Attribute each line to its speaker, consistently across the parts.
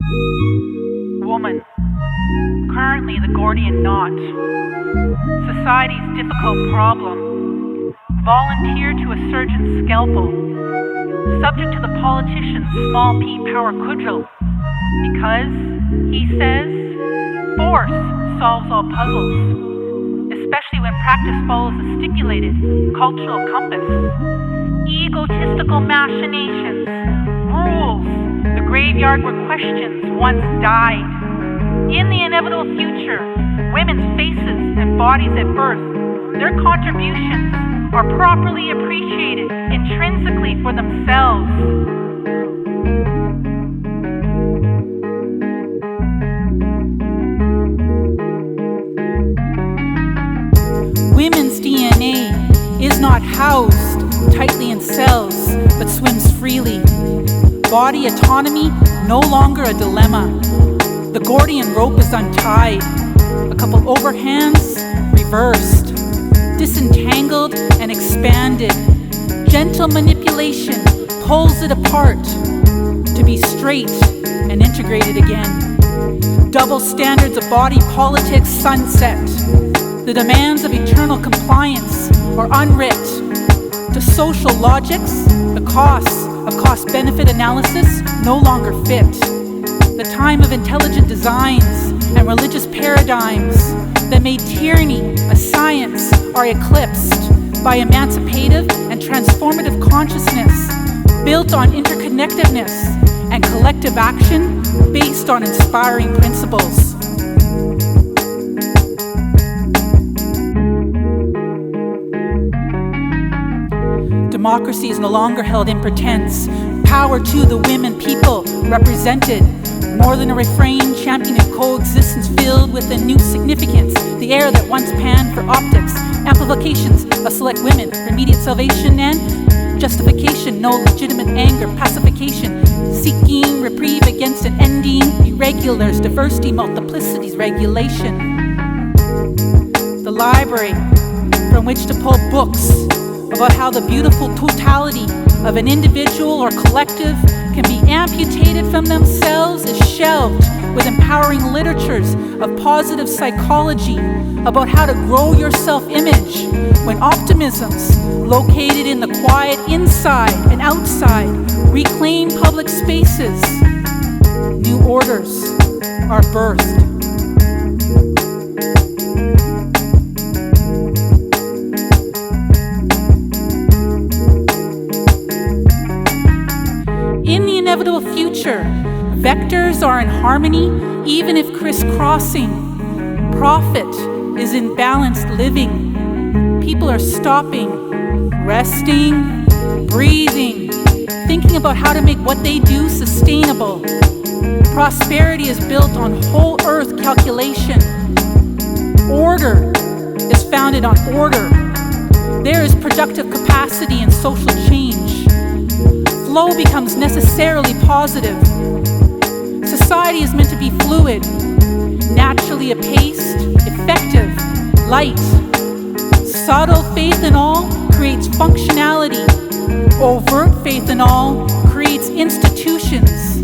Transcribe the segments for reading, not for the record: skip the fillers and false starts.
Speaker 1: Woman, currently the Gordian Knot, society's difficult problem, volunteer to a surgeon's scalpel, subject to the politician's small p power cudgel, because, he says, force solves all puzzles, especially when practice follows a stipulated cultural compass. Egotistical machinations, rules, the graveyard where questions once died. In the inevitable future, women's faces and bodies at birth, their contributions are properly appreciated intrinsically for themselves.
Speaker 2: Women's DNA is not housed tightly in cells, but swims freely. Body autonomy no longer a dilemma. The Gordian rope is untied. A couple overhands reversed, disentangled and expanded. Gentle manipulation pulls it apart to be straight and integrated again. Double standards of body politics sunset. The demands of eternal compliance are unwrit. To social logics, the costs of cost-benefit analysis no longer fit. The time of intelligent designs and religious paradigms that made tyranny a science are eclipsed by emancipative and transformative consciousness built on interconnectedness and collective action based on inspiring principles. Democracy is no longer held in pretense. Power to the women people represented. More than a refrain championing coexistence filled with a new significance. The air that once panned for optics. Amplifications of select women for immediate salvation and justification. No legitimate anger, pacification. Seeking reprieve against an ending. Irregulars, diversity, multiplicities, regulation. The library from which to pull books about how the beautiful totality of an individual or collective can be amputated from themselves is shelved with empowering literatures of positive psychology about how to grow your self-image when optimisms located in the quiet inside and outside reclaim public spaces. New orders are birthed. In the inevitable future, vectors are in harmony even if crisscrossing. Profit is in balanced living. People are stopping, resting, breathing, thinking about how to make what they do sustainable. Prosperity is built on whole earth calculation. Order is founded on order. There is productive capacity and social change. Flow becomes necessarily positive. Society is meant to be fluid, naturally apaced, effective, light. Subtle faith in all creates functionality. Overt faith in all creates institutions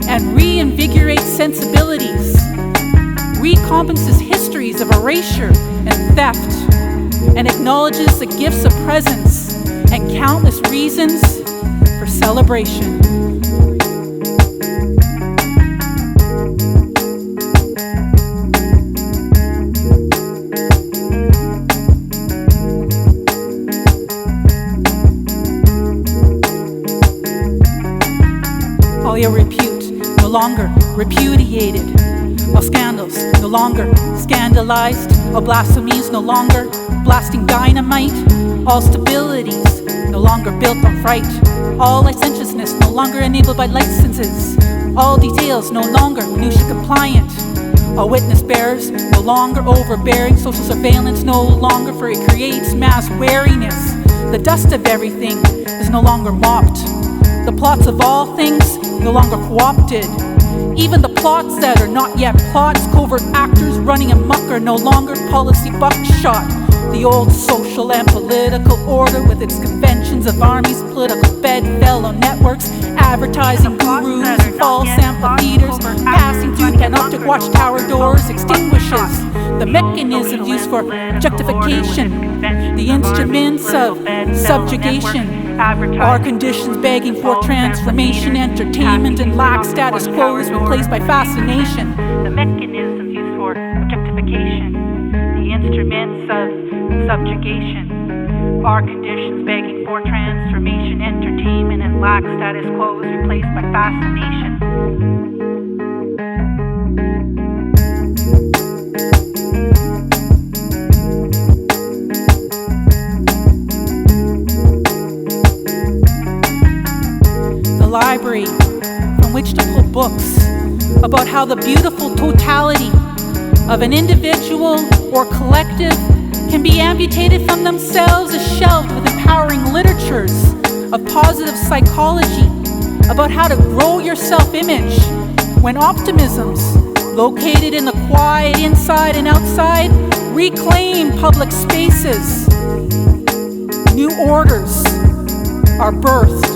Speaker 2: and reinvigorates sensibilities. Recompenses histories of erasure and theft and acknowledges the gifts of presence and countless reasons for celebration. All your repute no longer repudiated. All scandals no longer scandalized. All blasphemies no longer blasting dynamite. All stabilities no longer built on fright. All licentiousness no longer enabled by licenses. All details no longer minutiae compliant. All witness bearers no longer overbearing. Social surveillance no longer, for it creates mass wariness. The dust of everything is no longer mopped. The plots of all things no longer co-opted. Even the plots that are not yet plots, covert actors running amok are no longer policy buckshot. The old social and political order with its conventions of armies, political bedfellow networks, advertising gurus, false amphitheaters, Panoptic watchtower doors extinguishes the mechanisms used for objectification, the instruments of subjugation, are conditions begging for transformation, entertainment, and lax status quo is replaced by fascination.
Speaker 1: The mechanisms used for objectification, the instruments of subjugation, are conditions begging for transformation, entertainment, and lax status quo is replaced by fascination.
Speaker 2: The library from which to pull books about how the beautiful totality of an individual or collective can be amputated from themselves is shelved with empowering literatures of positive psychology about how to grow your self-image when optimisms located in the quiet inside and outside reclaim public spaces. New orders are birthed.